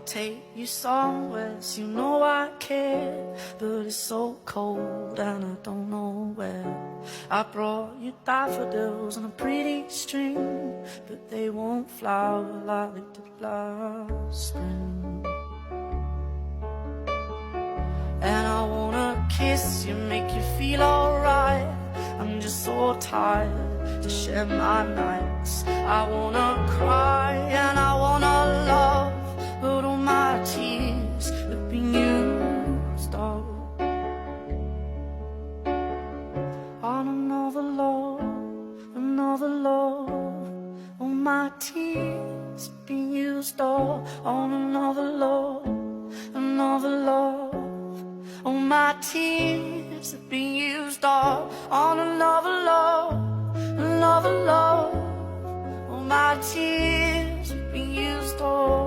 take you somewhere, so you know I care. But it's so cold and I don't know where. I brought you daffodils on a pretty string, but they won't flower like they did last spring. And I wanna kiss you, make you feel alright. I'm just so tired to share my nights. I wanna cry and I wanna love, but all my tears have been used up on another love, another love. All my tears have been used up on another love, another love. All my tears have been used up on another love, another love. All my tears have been used up.